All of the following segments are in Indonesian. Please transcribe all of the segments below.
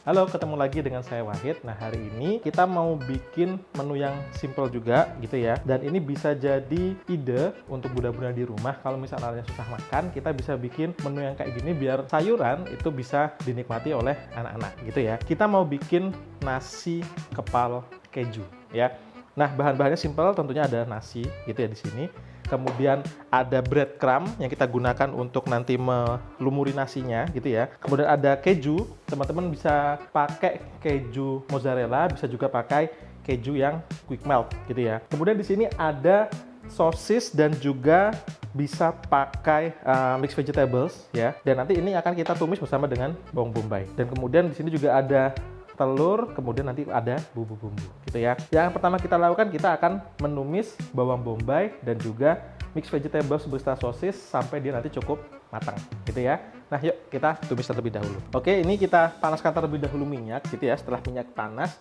Halo, ketemu lagi dengan saya Wahid. Nah, hari ini kita mau bikin menu yang simple juga gitu ya. Dan ini bisa jadi ide untuk bunda-bunda di rumah. Kalau misalnya susah makan, kita bisa bikin menu yang kayak gini biar sayuran itu bisa dinikmati oleh anak-anak gitu ya. Kita mau bikin nasi kepal keju ya. Nah, bahan-bahannya simple, tentunya ada nasi gitu ya di sini. Kemudian ada breadcrumb yang kita gunakan untuk nanti melumuri nasinya gitu ya. Kemudian ada keju, teman-teman bisa pakai keju mozzarella, bisa juga pakai keju yang quick melt gitu ya. Kemudian di sini ada sosis dan juga bisa pakai mixed vegetables ya. Dan nanti ini akan kita tumis bersama dengan bawang bombay. Dan kemudian di sini juga ada telur, kemudian nanti ada bumbu-bumbu gitu ya. Yang pertama kita lakukan, kita akan menumis bawang bombay dan juga mixed vegetables beserta sosis sampai dia nanti cukup matang gitu ya. Nah, yuk kita tumis terlebih dahulu. Oke, ini kita panaskan terlebih dahulu minyak gitu ya. Setelah minyak panas,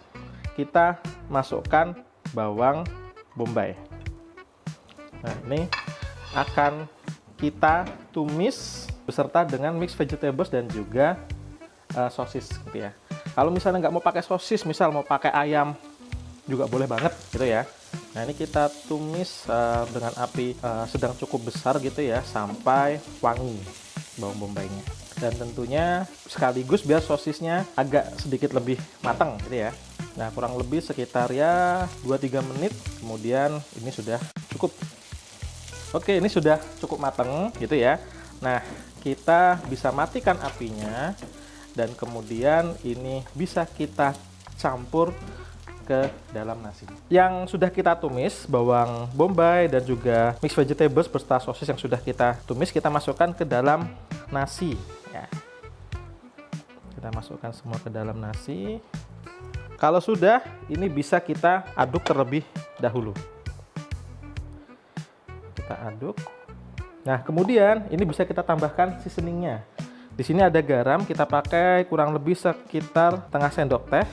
kita masukkan bawang bombay. Nah, ini akan kita tumis beserta dengan mixed vegetables dan juga sosis gitu ya. Kalau misalnya nggak mau pakai sosis, misal mau pakai ayam juga boleh banget gitu ya. Nah, ini kita tumis dengan api sedang cukup besar gitu ya, sampai wangi bawang bombaynya. Dan tentunya sekaligus biar sosisnya agak sedikit lebih matang gitu ya. Nah, kurang lebih sekitar ya 2-3 menit, kemudian ini sudah cukup. Oke, ini sudah cukup matang gitu ya. Nah, kita bisa matikan apinya. Dan kemudian ini bisa kita campur ke dalam nasi. Yang sudah kita tumis, bawang bombay dan juga mixed vegetables beserta sosis yang sudah kita tumis, kita masukkan ke dalam nasi. Ya. Kita masukkan semua ke dalam nasi. Kalau sudah, ini bisa kita aduk terlebih dahulu. Kita aduk. Nah, kemudian ini bisa kita tambahkan seasoningnya. Di sini ada garam, kita pakai kurang lebih sekitar setengah sendok teh.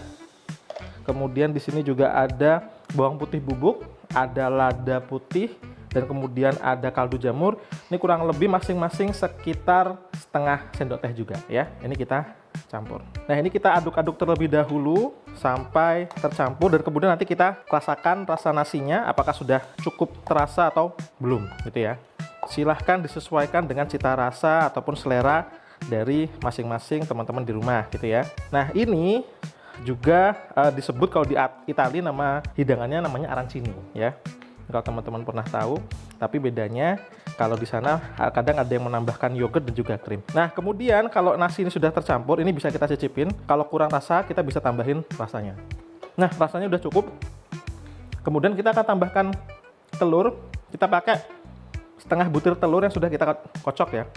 Kemudian di sini juga ada bawang putih bubuk, ada lada putih, dan kemudian ada kaldu jamur. Ini kurang lebih masing-masing sekitar setengah sendok teh juga ya. Ini kita campur. Nah, ini kita aduk-aduk terlebih dahulu sampai tercampur dan kemudian nanti kita rasakan rasa nasinya apakah sudah cukup terasa atau belum gitu ya. Silahkan disesuaikan dengan cita rasa ataupun selera dari masing-masing teman-teman di rumah gitu ya. Nah, ini juga disebut kalau di Italia nama hidangannya namanya arancini ya. Kalau teman-teman pernah tahu, tapi bedanya kalau di sana kadang ada yang menambahkan yogurt dan juga krim. Nah, kemudian kalau nasi ini sudah tercampur, ini bisa kita cicipin. Kalau kurang rasa, kita bisa tambahin rasanya. Nah, rasanya udah cukup. Kemudian kita akan tambahkan telur. Kita pakai setengah butir telur yang sudah kita kocok ya.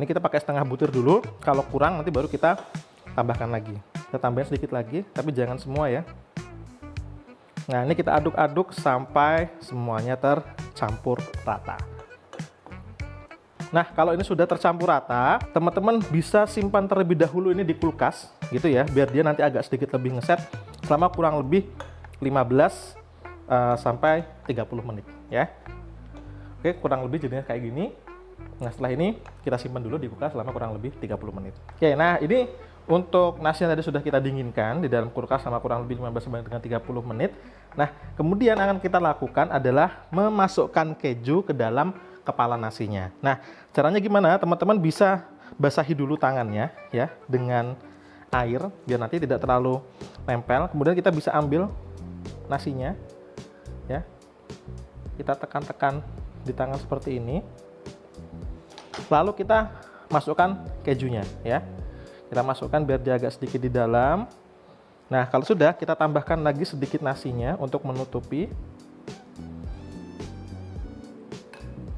Ini kita pakai setengah butir dulu, kalau kurang nanti baru kita tambahkan lagi. Kita tambahin sedikit lagi, tapi jangan semua ya. Nah, ini kita aduk-aduk sampai semuanya tercampur rata. Nah, kalau ini sudah tercampur rata, teman-teman bisa simpan terlebih dahulu ini di kulkas gitu ya, biar dia nanti agak sedikit lebih ngeset selama kurang lebih 15 sampai 30 menit ya. Oke, kurang lebih jadinya kayak gini. Nah, setelah ini kita simpan dulu di kulkas selama kurang lebih 30 menit. Oke, nah ini untuk nasi yang tadi sudah kita dinginkan di dalam kulkas selama kurang lebih 15 sampai dengan 30 menit. Nah, kemudian akan kita lakukan adalah memasukkan keju ke dalam kepala nasinya. Nah, caranya gimana? Teman-teman bisa basahi dulu tangannya ya dengan air biar nanti tidak terlalu nempel. Kemudian kita bisa ambil nasinya ya. Kita tekan-tekan di tangan seperti ini. Lalu kita masukkan kejunya ya. Kita masukkan biar dia agak sedikit di dalam. Nah, kalau sudah, kita tambahkan lagi sedikit nasinya untuk menutupi.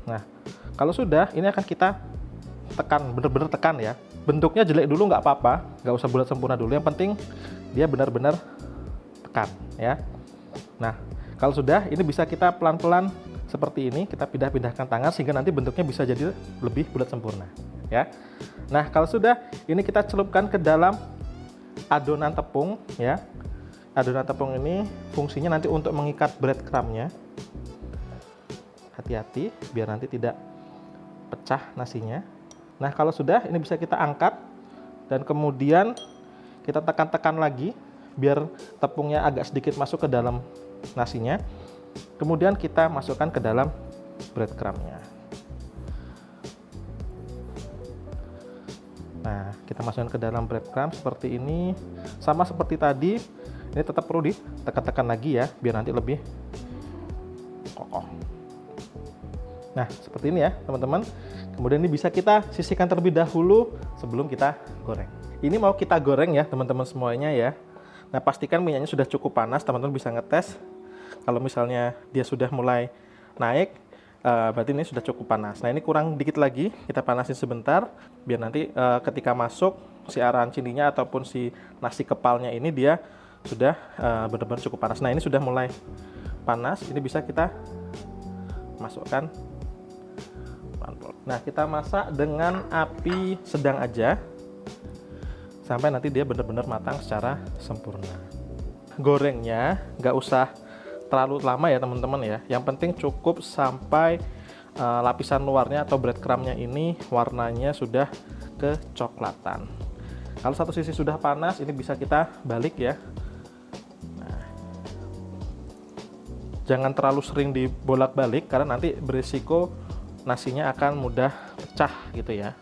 Nah, kalau sudah, ini akan kita tekan, benar-benar tekan ya. Bentuknya jelek dulu nggak apa-apa, nggak usah bulat sempurna dulu. Yang penting dia benar-benar tekan ya. Nah, kalau sudah, ini bisa kita pelan-pelan seperti ini, kita pindah-pindahkan tangan sehingga nanti bentuknya bisa jadi lebih bulat sempurna ya. Nah, kalau sudah, ini kita celupkan ke dalam adonan tepung ya. Adonan tepung ini fungsinya nanti untuk mengikat breadcrumbnya. Hati-hati biar nanti tidak pecah nasinya. Nah, kalau sudah, ini bisa kita angkat dan kemudian Kita tekan-tekan lagi biar tepungnya agak sedikit masuk ke dalam nasinya. Kemudian kita masukkan ke dalam breadcrumbnya. Nah, kita masukkan ke dalam breadcrumb seperti ini. Sama seperti tadi, ini tetap perlu ditekan-tekan lagi ya, biar nanti lebih kokoh. Nah, seperti ini ya teman-teman. Kemudian ini bisa kita sisihkan terlebih dahulu sebelum kita goreng. Ini mau kita goreng ya teman-teman semuanya ya. Nah, pastikan minyaknya sudah cukup panas, teman-teman bisa ngetes. Kalau misalnya dia sudah mulai naik, berarti ini sudah cukup panas. Nah, ini kurang dikit lagi, kita panasin sebentar, biar nanti ketika masuk si arancininya ataupun si nasi kepalnya ini dia sudah benar-benar cukup panas. Nah, ini sudah mulai panas, ini bisa kita masukkan. Nah, kita masak dengan api sedang aja, sampai nanti dia benar-benar matang secara sempurna. Gorengnya nggak usah terlalu lama ya teman-teman ya. Yang penting cukup sampai lapisan luarnya atau breadcrumbnya ini warnanya sudah kecoklatan. Kalau satu sisi sudah panas, ini bisa kita balik ya. Nah, jangan terlalu sering dibolak-balik karena nanti berisiko nasinya akan mudah pecah gitu ya.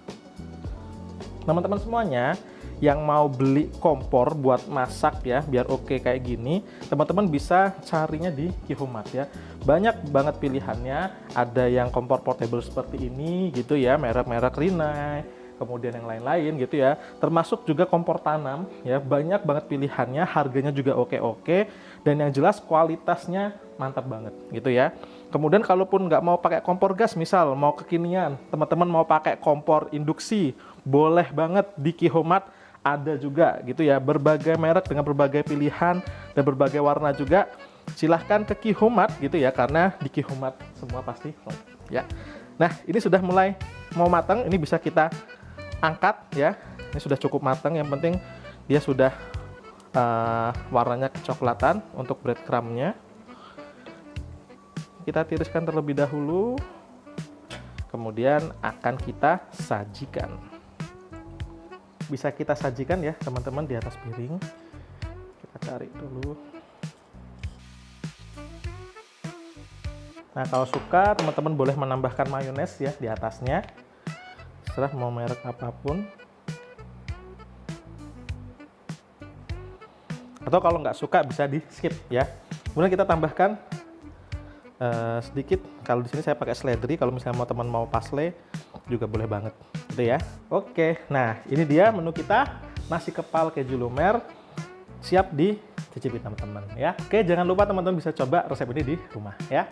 Teman-teman semuanya yang mau beli kompor buat masak ya biar oke kayak gini, teman-teman bisa carinya di Qihoo Mart ya. Banyak banget pilihannya, ada yang kompor portable seperti ini gitu ya, merek-merek Rinnai, kemudian yang lain-lain gitu ya, termasuk juga kompor tanam ya, banyak banget pilihannya, harganya juga oke-oke, dan yang jelas kualitasnya mantap banget gitu ya. Kemudian kalaupun nggak mau pakai kompor gas, misal mau kekinian, teman-teman mau pakai kompor induksi, boleh banget di Qihoo Mart ada juga gitu ya, berbagai merek dengan berbagai pilihan dan berbagai warna juga. Silahkan ke Qihoo Mart gitu ya, karena di Qihoo Mart semua pasti ya. Nah, ini sudah mulai mau matang, ini bisa kita angkat ya. Ini sudah cukup matang, yang penting dia sudah warnanya kecoklatan untuk breadcrumbnya. Kita tiriskan terlebih dahulu, kemudian akan kita sajikan. Bisa kita sajikan ya teman-teman di atas piring. Kita cari dulu. Nah, kalau suka teman-teman boleh menambahkan mayones ya di atasnya. Terserah mau merek apapun. Atau kalau nggak suka bisa di skip ya. Kemudian kita tambahkan sedikit, kalau di sini saya pakai seledri, kalau misalnya teman mau parsley juga boleh banget gitu ya. Oke, nah ini dia menu kita, nasi kepal keju lumer, siap dicicipi teman-teman ya. Oke, jangan lupa teman-teman bisa coba resep ini di rumah ya.